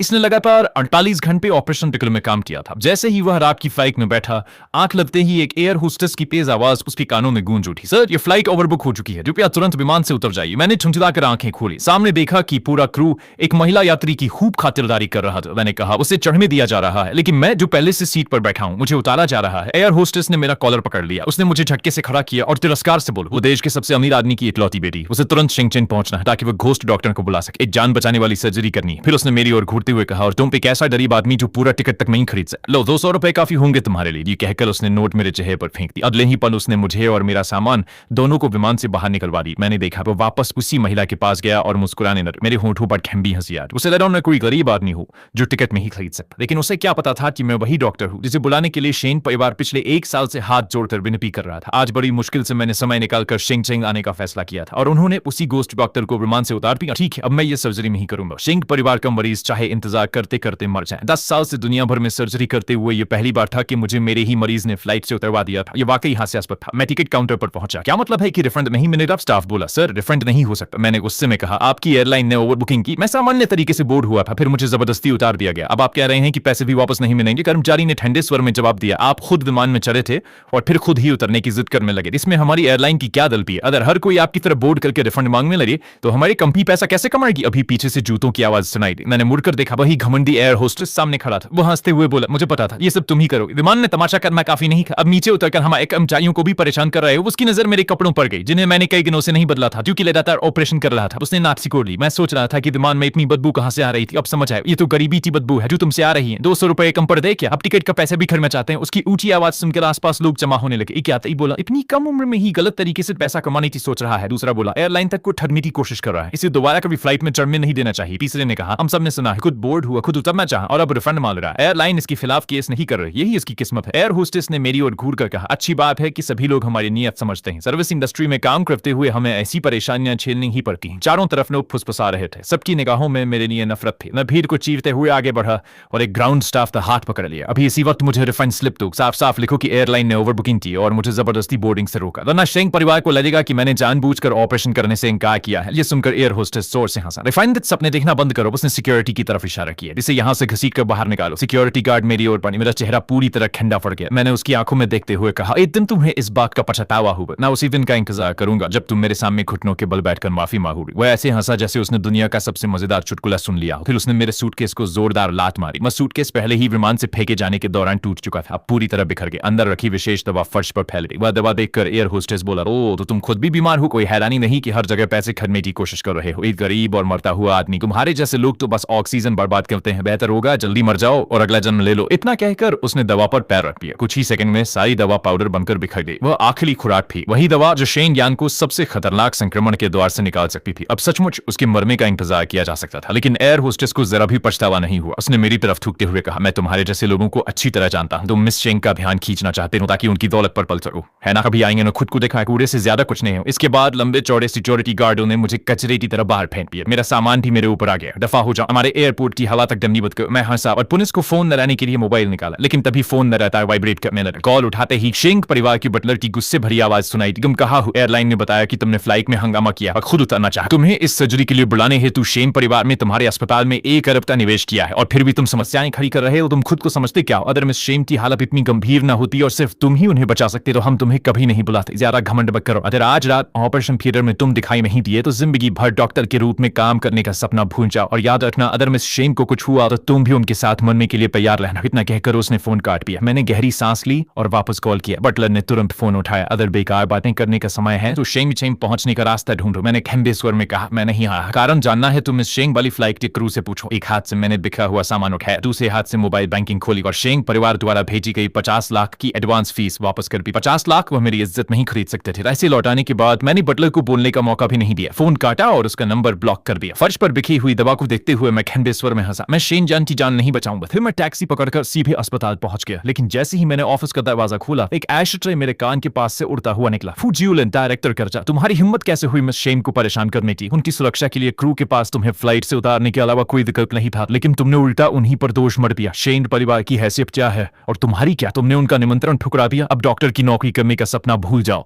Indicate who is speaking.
Speaker 1: इसने लगातार 48 घंटे ऑपरेशन टिकल में काम किया था। जैसे ही वह रात की फ्लाइट में बैठा, आंख लगते ही एक एयर होस्टेस की तेज आवाज उसके कानों में गूंज उठी। सर, ये फ्लाइट ओवरबुक हो चुकी है, कृपया तुरंत विमान से उतर जाइए। मैंने झुंझलाकर आंखें खोली, सामने देखा कि पूरा क्रू एक महिला यात्री की खूब खातिरदारी कर रहा था। मैंने कहा, उसे चढ़ने दिया जा रहा है, लेकिन मैं जो पहले से सीट पर बैठा हूं, मुझे उतारा जा रहा है। एयर होस्टेस ने मेरा कॉलर पकड़ लिया। उसने मुझे झटके से खड़ा किया और तिरस्कार से बोला, वो देश के सबसे अमीर आदमी की इकलौती बेटी, उसे तुरंत शेंगचेन पहुंचना है ताकि वो घोस्ट डॉक्टर को बुला सके। एक जान बचाने वाली सर्जरी करनी है। फिर उसने मेरी ओर घूरते हुए कहा, और तुम पे कैसा गरीब आदमी जो पूरा टिकट तक नहीं खरीद सकता। लो, 200 रुपए काफी होंगे तुम्हारे लिए। ये कहकर उसने नोट मेरे चेहरे पर फेंक दिया। अगले ही पल उसने मुझे और मेरा सामान दोनों को विमान से बाहर निकलवा दी। मैंने देखा वो वापस उसी महिला के पास गया और मुस्कुराने लगा। मेरे होंठों पर खंबी हंसी आ। उसे लगा मैं कोई गरीब आदमी हूं जो टिकट नहीं खरीद सकता, लेकिन उसे क्या पता था कि मैं वही डॉक्टर हूं जिसे बुलाने के लिए शेन परिवार पिछले 1 साल से हाथ जोड़कर विनती कर रहा था। आज बड़ी मुश्किल से मैंने समय निकालकर शेंगचेंग आने का फैसला किया था और उन्होंने उसी गोस्ट डॉक्टर को विमान से उतार दिया। ठीक है, अब मैं ये सर्जरी नहीं करूंगा। शेंग परिवार का मरीज चाहे इंतजार करते करते मर जाए। 10 साल से दुनिया भर में सर्जरी करते हुए ये पहली बार था कि मुझे मेरे ही मरीज ने फ्लाइट से उतरवा दिया था। ये वाकई हास्यास्पद था। मैं टिकट काउंटर पर पहुंचा। क्या मतलब है कि रिफंड नहीं? मैंने स्टाफ बोला, सर रिफंड नहीं हो सकता। मैंने गुस्से में कहा, आपकी एयरलाइन ने ओवर बुकिंग की। मैं सामान्य तरीके से बोर्ड हुआ था, फिर मुझे जबरदस्ती उतार दिया गया। अब आप कह रहे हैं कि पैसे भी वापस नहीं मिलेंगे? कर्मचारी ने ठंडे स्वर में जवाब दिया, आप खुद विमान में चढ़े थे और फिर खुद ही उतरने की जिद करने लगे। इसमें हमारी एयरलाइन की क्या गलती है? अगर हर कोई आपकी तरफ बोर्ड करके रिफंड मांगने लगे तो हमारी कंपनी पैसा कैसे कमाएगी? अभी पीछे से जूतों की आवाज सुनाई दी। मैंने मुड़कर देखा, वही घमंडी एयर होस्टेस सामने खड़ा था। वो हंसते हुए बोला, मुझे पता था ये सब तुम ही करोगे। विमान ने तमाशा करना काफी नहीं था, अब नीचे उतरकर हमारे कर्मचारियों को भी परेशान कर रहे हो। उसकी नजर मेरे कपड़ों पर गई जिन्हें मैंने कई दिनों से नहीं बदला था क्योंकि लगातार ऑपरेशन कर रहा था। उसने नाक सिकोड़ ली। मैं सोच रहा था कि विमान में इतनी बदबू कहां से आ रही थी। अब समझ आया, ये तो गरीबी की बदबू है जो तुमसे आ रही है। 200 रुपए कम पर दे क्या? अब टिकट का पैसे भी खर्चना चाहते हैं? उसकी ऊंची आवाज सुनकर आसपास लोग जमा होने लगे। क्या था? बोला, इतनी कम उम्र में ही गलत तरीके से पैसा कमाने की सोच रहा है। दूसरा बोला, एयरलाइन तक को ठगने की कोशिश कर रहा है, इसे दोबारा कभी फ्लाइट में चढ़ने नहीं देना चाहिए। तीसरे ने कहा, हम सब ने सुना है, खुद बोर्ड हुआ, खुद उतरना चाहा और अब रिफंड मांग रहा है। एयरलाइन इसके खिलाफ केस नहीं कर रही, यही इसकी किस्मत है। एयर होस्टेस ने मेरी ओर घूर कर कहा, अच्छी बात है कि सभी लोग हमारी नीयत समझते हैं। सर्विस इंडस्ट्री में काम करते हुए हमें ऐसी परेशानियां झेलनी ही पड़ती हैं। चारों तरफ लोग फुसफुसा रहे थे। सबकी निगाहों में मेरे लिए नफरत थी। मैं भीड़ को चीरते हुए आगे बढ़ा और एक ग्राउंड स्टाफ का हाथ पकड़ लिया। अभी इसी वक्त मुझे रिफंड स्लिप दो, साफ साफ लिखो कि एयरलाइन ने ओवरबुकिंग की और मुझे जबरदस्ती बोर्डिंग से रोका, वरना शेंग परिवार को लगेगा कि मैंने जानबूझकर ऑपरेशन करने से इनकार किया है। ये सुनकर एयर होस्टेस जोर से हंसा। रिफंड सपने देखना बंद करो। उसने सिक्योरिटी की तरफ इशारा किया, इसे यहाँ से घसीट कर बाहर निकालो। सिक्योरिटी गार्ड मेरी ओर बढ़ी। मेरा चेहरा पूरी तरह ठंडा पड़ गया। मैंने उसकी आंखों में देखते हुए कहा, एक दिन तुम्हें इस बात का पछतावा होगा। मैं उसी दिन का इंतजार करूंगा जब तुम मेरे सामने घुटनों के बल बैठकर माफी मांगोगी। वह ऐसे हंसा जैसे उसने दुनिया का सबसे मजेदार चुटकुला सुन लिया। फिर उसने मेरे सूटकेस को जोरदार लात मारी। मैं सूटकेस पहले ही विमान से फेंके जाने के दौरान टूट चुका था, पूरी तरह बिखर गया। अंदर रखी विशेष दवा फर्श पर फैल गई। वह दवा देखकर एयर होस्टेस बोला, ओ तो तुम खुद भी बीमार हो। कोई हैरानी नहीं कि हर जगह पैसे खरने की कोशिश कर रहे हो। एक गरीब और मरता हुआ आदमी, तुम्हारे जैसे लोग तो बस ऑक्सीजन बर्बाद करते हैं। बेहतर होगा जल्दी मर जाओ और अगला जन्म ले लो। इतना कहकर उसने दवा पर पैर रख दिया। कुछ ही सेकंड में सारी दवा पाउडर बनकर बिखर गई। वह आखिरी खुराक थी, वही दवा जो शेन यान को सबसे खतरनाक संक्रमण के द्वार से निकाल सकती थी। अब सचमुच उसके मरने का इंतजार किया जा सकता था। लेकिन एयर होस्टेस को जरा भी पछतावा नहीं हुआ। उसने मेरी तरफ थूकते हुए कहा, मैं तुम्हारे जैसे लोगों को अच्छी तरह जानता हूं। तुम मिस शेंग का ध्यान खींचना चाहते हो ताकि उनकी दौलत पर पल सको, है ना? कभी आएंगे ना, खुद को देखा, कूड़े से ज्यादा कुछ नहीं हो। इसके बाद लंबे चौड़े सिक्योरिटी गार्डों ने मुझे कचरे की तरह बाहर फेंक दिया। मेरा सामान भी मेरे ऊपर आ गया। दफा हो जाओ, हमारे एयरपोर्ट की हवा तक डमनी बद कर। मैं हंसा और पुलिस को फोन लगाने के लिए मोबाइल निकाला, लेकिन तभी फोन न रहता, वाइब्रेट करने लगा। कॉल उठाते ही शेंग परिवार की बटलर की गुस्से भरी आवाज सुनाई दी, तुम कहा हो? एयरलाइन ने बताया कि तुमने फ्लाइट में हंगामा किया और खुद उतरना चाहा। तुम्हें इस सर्जरी के लिए बुलाने हेतु शेंग परिवार में तुम्हारे अस्पताल में 1 अरब का निवेश किया है और फिर भी तुम समस्याएं खड़ी कर रहे हो। तुम खुद को समझते क्या हो? अगर मिस शेंग की हालत इतनी गंभीर न होती और सिर्फ तुम ही उन्हें बचा सकते तो हम तुम्हें कभी नहीं बुलाते। ज्यादा घमंड मत करो। अगर आज रात ऑपरेशन थिएटर में तुम दिखाई नहीं दिए तो जिंदगी भर डॉक्टर के रूप में काम करने का सपना भूल जाओ। और याद रखना, अगर मिस शेंग को कुछ हुआ तो तुम भी उनके साथ मरने के लिए तैयार रहना। इतना कहकर उसने फोन काट दिया। मैंने गहरी सांस ली और वापस कॉल किया। बटलर ने तुरंत फोन उठाया। अगर बेकार बातें करने का समय है तो शेंग पहुंचने का रास्ता ढूंढो। मैंने खंबे स्वर में कहा, मैं नहीं आया। कारण जानना है तो मिस शेंग वाली फ्लाइट के क्रू से पूछो। एक हाथ से मैंने बिखरा हुआ सामान उठाया, दूसरे हाथ से मोबाइल बैंकिंग खोली और शेंग परिवार द्वारा भेजी गई 50 लाख की एडवांस फीस वापस कर दी। 50 लाख वह मेरी इज्जत नहीं खरीद सकते थे। ऐसे लौटाने के बाद मैंने बटलर को बोलने का मौका भी नहीं दिया। फोन काटा और उसका नंबर ब्लॉक कर दिया। फर्श पर बिखी हुई दवा को देखते हुए मैं खंबे स्वर में हंसा। मैं शेन जान की जान नहीं बचाऊंगा। फिर मैं टैक्सी पकड़कर सीधे अस्पताल पहुंच गया। लेकिन जैसे ही मैंने ऑफिस का दरवाजा खोला, एक ऐश ट्रे मेरे कान के पास से उड़ता हुआ निकला। फुजियुलन डायरेक्टर कर्जा, तुम्हारी हिम्मत कैसे हुई मिस शेन को परेशान करने की? उनकी सुरक्षा के लिए क्रू के पास तुम्हें फ्लाइट से उतारने के अलावा कोई विकल्प नहीं था, लेकिन तुमने उल्टा उन्हीं पर दोष मर दिया। शेन परिवार की हैसियत क्या है और तुम्हारी क्या? तुमने उनका निमंत्रण ठुकरा दिया। अब डॉक्टर की नौकरी करने का सपना भूल जाओ।